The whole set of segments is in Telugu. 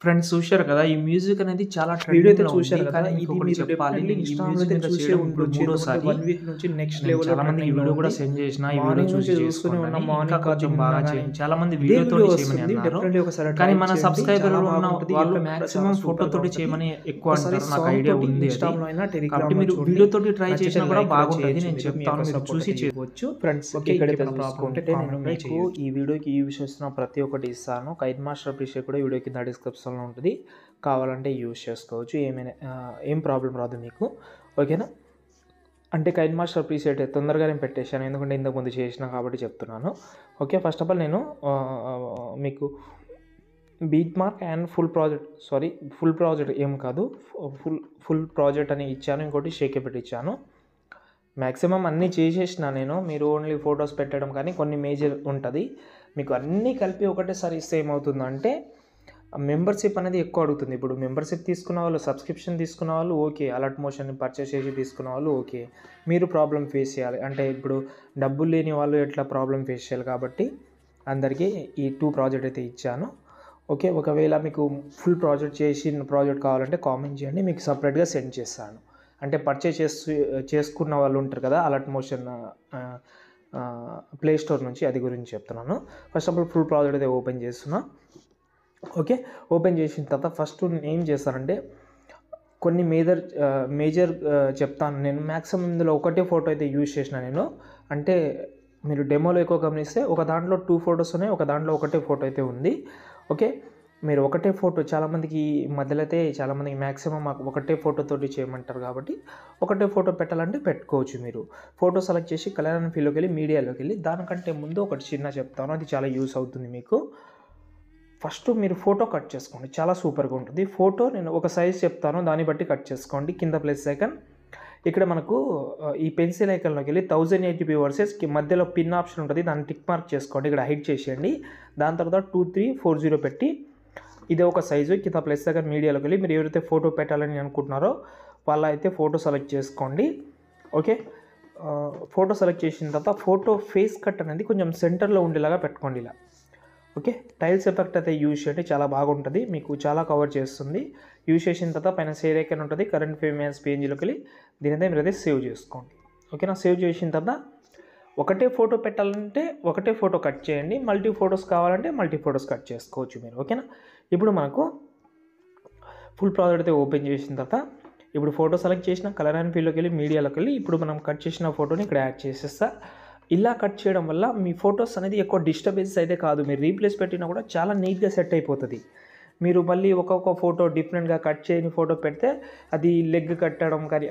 ఫ్రెండ్స్ చూశారు కదా, ఈ మ్యూజిక్ అనేది చాలా వీడియో అయితే ట్రెండింగ్‌లో చూశారు ఉంది. కదా, కానీ మీకు ఇది ఒకటి మీరు చెప్పాలి, డెఫినెట్లీ నేను ఈ ఇన్‌స్టాగ్రామ్‌లో మ్యూజిక్ అయితే మీద చూసే చేయడం ఉంటారు. ఇప్పుడు మూడోసారి. 1 వీక్ నుంచి నెక్స్ట్ నేను లెవెల్ చాలా మందికి ఈ వీడియో కూడా సెండ్ చేసిన, ఈ వీడియో చూసి చేసుకోండి ఉన్న అని. ఇంకా మార్నింగ్ కొంచెం బాగా చేయండి. చాలా మంది ఇదే వీడియోతో వీడియో చేయమని వస్తుంది. అన్నారు, డెఫినెట్లీ ఒకసారి కానీ ట్రై మన చేయండి. సబ్స్క్రైబర్లు చాలా ఉన్న బాగుంటుంది. వాళ్ళు ఎఫెక్ట్ కూడా మాక్సిమం చాలా ఫోటోతోటి సూపర్‌గా చేయమని ఎక్కువ ఒకసారి అంటారు. నాకు సాంగ్ ఐడియా తోటి ఉంది అది. ఇన్‌స్టాగ్రామ్‌లో అయినా కాబట్టి టెలిగ్రామ్‌లో మీరు చూడండి. వీడియోతోటి ట్రై నచ్చితే చేసినా కూడా లైక్ కూడా బాగుంటుంది. చేయొచ్చు. నేను మీ చెప్తాను, యొక్క మీరు సపోర్ట్ చూసి అయితే చేయవచ్చు. ఫ్రెండ్స్ ఓకే, ఇక్కడైతే ఇక్కడ ప్రాబ్లం చూసుకుంటే నేను మీకు ఈ వీడియోకి యూజ్ చేస్తున్న ప్రతి ఒక్కటి ఇస్తాను. కైన్ మాస్టర్ ప్రీసెట్ కూడా వీడియో కింద డిస్క్రిప్షన్లో ఉంటుంది, కావాలంటే యూజ్ చేసుకోవచ్చు. ఏం ప్రాబ్లం రాదు మీకు, ఓకేనా. అంటే కైన్ మాస్టర్ ప్రీసెట్ తొందరగానే పెట్టేశాను, ఎందుకంటే ఇంతకుముందు చేసినా కాబట్టి చెప్తున్నాను. ఓకే, ఫస్ట్ ఆఫ్ ఆల్ నేను మీకు beat mark and full project ఏం కాదు, ఫుల్ ప్రాజెక్ట్ అని ఇచ్చాను. ఇంకోటి షేక్ ఎఫెక్ట్ ఇచ్చాను. మ్యాక్సిమం అన్నీ చేసేసిన నేను. మీరు ఓన్లీ ఫొటోస్ పెట్టడం కానీ కొన్ని మేజర్ ఉంటుంది. మీకు అన్నీ కలిపి ఒకటేసారి ఇస్తే ఏమవుతుందంటే మెంబర్షిప్ అనేది ఎక్కువ అడుగుతుంది. ఇప్పుడు మెంబర్షిప్ తీసుకున్న వాళ్ళు, సబ్స్క్రిప్షన్ తీసుకున్న వాళ్ళు ఓకే, అలర్ట్ మోషన్ని పర్చేస్ చేసి తీసుకున్న వాళ్ళు ఓకే, మీరు ప్రాబ్లం ఫేస్ చేయాలి. అంటే ఇప్పుడు డబ్బులు లేని వాళ్ళు ఎట్లా ప్రాబ్లం ఫేస్ చేయాలి, కాబట్టి అందరికీ ఈ 2 ప్రాజెక్ట్ అయితే ఇచ్చాను. ఓకే, ఒకవేళ మీకు ఫుల్ ప్రాజెక్ట్ కావాలంటే కామెంట్ చేయండి, మీకు సపరేట్గా సెండ్ చేస్తాను. అంటే పర్చేస్ చేసుకున్న వాళ్ళు ఉంటారు కదా, అలర్ట్ మోషన్ ప్లే స్టోర్ నుంచి, అది గురించి చెప్తున్నాను. First of all full project అయితే ఓపెన్ చేస్తున్నా. ఓకే, ఓపెన్ చేసిన తర్వాత ఫస్ట్ ఏం చేస్తారంటే కొన్ని మేజర్ చెప్తాను నేను. మ్యాక్సిమం ఇందులో ఒకటే ఫోటో అయితే యూజ్ చేసిన నేను. అంటే మీరు డెమోలో ఎక్కువ గమనిస్తే ఒక దాంట్లో 2 ఫొటోస్ ఉన్నాయి, ఒక దాంట్లో ఒకటే ఫోటో అయితే ఉంది. ఓకే, మీరు ఒకటే ఫోటో, చాలామందికి మధ్యలో అయితే చాలామందికి మ్యాక్సిమం మాకు ఒకటే ఫోటోతోటి చేయమంటారు, కాబట్టి ఒకటే ఫోటో పెట్టాలంటే పెట్టుకోవచ్చు. మీరు ఫోటో సెలెక్ట్ చేసి కలర్ అండ్ ఫీల్డ్లోకి వెళ్ళి మీడియాలోకి వెళ్ళి, దానికంటే ముందు ఒకటి చిన్న చెప్తాను, అది చాలా యూస్ అవుతుంది మీకు. ఫస్ట్ మీరు ఫోటో కట్ చేసుకోండి, చాలా సూపర్గా ఉంటుంది ఫోటో. నేను ఒక సైజ్ చెప్తాను, దాన్ని బట్టి కట్ చేసుకోండి. కింద ప్లస్ ఐకాన్, ఇక్కడ మనకు ఈ పెన్సిల్ ఐకాన్లోకి వెళ్ళి 1080p వర్సెస్ మధ్యలో పిన్ ఆప్షన్ ఉంటుంది, దాన్ని టిక్ మార్క్ చేసుకోండి, ఇక్కడ హైడ్ చేసేయండి. దాని తర్వాత 2340 పెట్టి ఇదే ఒక సైజు. కింద ప్లస్ ఐకాన్ మీడియాలోకి వెళ్ళి మీరు ఎవరైతే ఫోటో పెట్టాలని అనుకుంటున్నారో వాళ్ళ అయితే ఫోటో సెలెక్ట్ చేసుకోండి. ఓకే, ఫోటో సెలెక్ట్ చేసిన తర్వాత ఫోటో ఫేస్ కట్ అనేది కొంచెం సెంటర్లో ఉండేలాగా పెట్టుకోండి ఇలా. ఓకే, టైల్స్ ఎఫెక్ట్ అయితే యూజ్ చేయండి, చాలా బాగుంటుంది, మీకు చాలా కవర్ చేస్తుంది. యూజ్ చేసిన తర్వాత పైన సేవ్ ఐకాన్ ఉంటుంది, కరెంట్ ఫ్రేమ్ యాజ్ PNGలోకి వెళ్ళి దీనైతే మీరైతే సేవ్ చేసుకోండి. ఓకేనా, సేవ్ చేసిన తర్వాత ఒకటే ఫోటో పెట్టాలంటే ఒకటే ఫోటో కట్ చేయండి, మల్టీ ఫొటోస్ కావాలంటే మల్టీ ఫొటోస్ కట్ చేసుకోవచ్చు మీరు. ఓకేనా, ఇప్పుడు మనకు ఫుల్ ప్రాజెక్ట్ అయితే ఓపెన్ చేసిన తర్వాత ఇప్పుడు ఫోటో సెలెక్ట్ చేసిన కలర్ అండ్ ఫీల్డ్లోకి వెళ్ళి మీడియాలోకి వెళ్ళి ఇప్పుడు మనం కట్ చేసిన ఫోటోని ఇక్కడ యాడ్ చేసేస్తా. ఇలా కట్ చేయడం వల్ల మీ ఫొటోస్ అనేది ఎక్కువ డిస్టర్బెన్స్ అయితే కాదు, మీరు రీప్లేస్ పెట్టినా కూడా చాలా నీట్గా సెట్ అయిపోతుంది. మీరు మళ్ళీ ఒక్కొక్క ఫోటో డిఫరెంట్గా కట్ చేయని ఫోటో పెడితే అది లెగ్ కట్టడం కానీ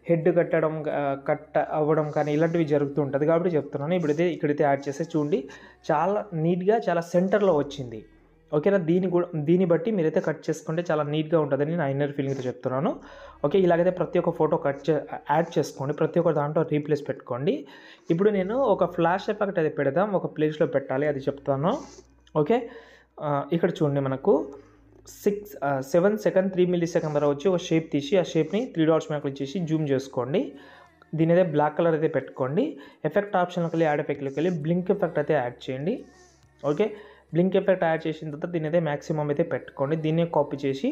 హెడ్ కట్ అవ్వడం కానీ ఇలాంటివి జరుగుతూ ఉంటుంది, కాబట్టి చెప్తున్నాను. ఇక్కడైతే యాడ్ చేస్తే చూడండి, చాలా నీట్గా చాలా సెంటర్లో వచ్చింది. ఓకేనా, దీన్ని బట్టి మీరైతే కట్ చేసుకుంటే చాలా నీట్గా ఉంటుందని నా ఇన్నర్ ఫీలింగ్తో చెప్తున్నాను. ఓకే, ఇలాగైతే ప్రతి ఒక్క ఫోటో యాడ్ చేసుకోండి, ప్రతి ఒక్క దాంట్లో రీప్లేస్ పెట్టుకోండి. ఇప్పుడు నేను ఒక ఫ్లాష్ ఎఫెక్ట్ అయితే పెడదాం, ఒక ప్లేస్లో పెట్టాలి, అది చెప్తాను. ఓకే, ఇక్కడ చూడండి, మనకు 7 సెకండ్ 3 millisecond వరకు వచ్చి ఒక షేప్ తీసి ఆ షేప్ని 3 డాట్స్ మీద క్లిక్ చేసి జూమ్ చేసుకోండి. దీని అయితే బ్లాక్ కలర్ అయితే పెట్టుకోండి. ఎఫెక్ట్ ఆప్షన్లోకి వెళ్ళి యాడ్ ఎఫెక్ట్లోకి వెళ్ళి బ్లింక్ ఎఫెక్ట్ అయితే యాడ్ చేయండి. ఓకే, బ్లింక్ ఎఫెక్ట్ యాడ్ చేసిన తర్వాత దీని అయితే మ్యాక్సిమం అయితే పెట్టుకోండి. దీన్నే కాపీ చేసి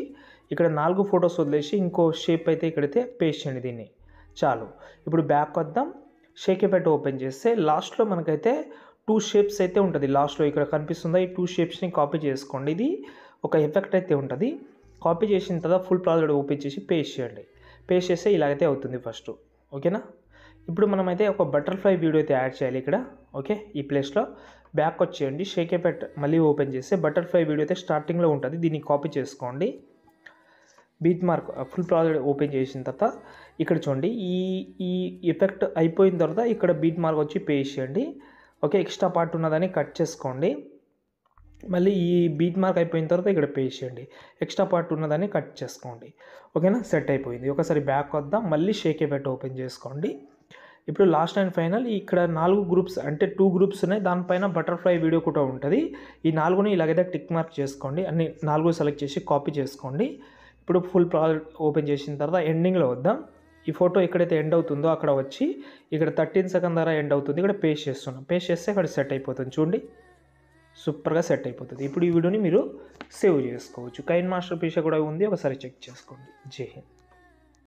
ఇక్కడ 4 ఫొటోస్ వదిలేసి ఇంకో షేప్ అయితే ఇక్కడైతే పేస్ట్ చేయండి. దీన్ని చాలు. ఇప్పుడు బ్యాక్ వద్దాం, షేక్ ఎఫెక్ట్ ఓపెన్ చేస్తే లాస్ట్లో మనకైతే 2 షేప్స్ అయితే ఉంటుంది. లాస్ట్లో ఇక్కడ కనిపిస్తుందా, ఈ 2 షేప్స్ని కాపీ చేసుకోండి. ఇది ఒక ఎఫెక్ట్ అయితే ఉంటుంది. కాపీ చేసిన తర్వాత ఫుల్ ప్రాజెక్ట్ ఓపెన్ చేసి పేస్ట్ చేయండి. పేస్ట్ చేస్తే ఇలాగైతే అవుతుంది ఫస్ట్. ఓకేనా, ఇప్పుడు మనమైతే ఒక బటర్ఫ్లై వీడియో అయితే యాడ్ చేయాలి ఇక్కడ. ఓకే, ఈ ప్లేస్లో బ్యాక్ వచ్చేయండి, షేక్ ఎఫెక్ట్ మళ్ళీ ఓపెన్ చేస్తే బటర్ఫ్లై వీడియో అయితే స్టార్టింగ్లో ఉంటుంది, దీన్ని కాపీ చేసుకోండి. Beat mark full project open చేసిన తర్వాత ఇక్కడ చూడండి, ఈ ఎఫెక్ట్ అయిపోయిన తర్వాత ఇక్కడ బీట్ మార్క్ వచ్చి పేస్ట్ చేయండి. ఓకే, ఎక్స్ట్రా పార్ట్ ఉన్నదని కట్ చేసుకోండి. మళ్ళీ ఈ బీట్ మార్క్ అయిపోయిన తర్వాత ఇక్కడ పేస్ట్ చేయండి, ఎక్స్ట్రా పార్ట్ ఉన్నదాన్ని కట్ చేసుకోండి. ఓకేనా, సెట్ అయిపోయింది. ఒకసారి బ్యాక్ వద్దాం, మళ్ళీ షేక్ ఎఫెక్ట్ ఓపెన్ చేసుకోండి. ఇప్పుడు లాస్ట్ అండ్ ఫైనల్ ఇక్కడ 4 గ్రూప్స్ అంటే 2 గ్రూప్స్ ఉన్నాయి, దానిపైన బటర్ఫ్లై వీడియో కూడా ఉంటుంది. ఈ 4ని ఇలాగైతే టిక్ మార్క్ చేసుకోండి, అన్ని 4 సెలెక్ట్ చేసి కాపీ చేసుకోండి. ఇప్పుడు ఫుల్ ప్రాజెక్ట్ ఓపెన్ చేసిన తర్వాత ఎండింగ్లో వద్దాం. ఈ ఫోటో ఎక్కడైతే ఎండ్ అవుతుందో అక్కడ వచ్చి ఇక్కడ 13 సెకండ్ ద్వారా ఎండ్ అవుతుంది, ఇక్కడ పేస్ట్ చేస్తున్నాం. పేస్ట్ చేస్తే ఇక్కడ సెట్ అయిపోతుంది. చూడండి, సూపర్గా సెట్ అయిపోతుంది. ఇప్పుడు ఈ వీడియోని మీరు సేవ్ చేసుకోవచ్చు. కైన్ మాస్టర్ పీసీ కూడా ఉంది, ఒకసారి చెక్ చేసుకోండి. జై హింద్.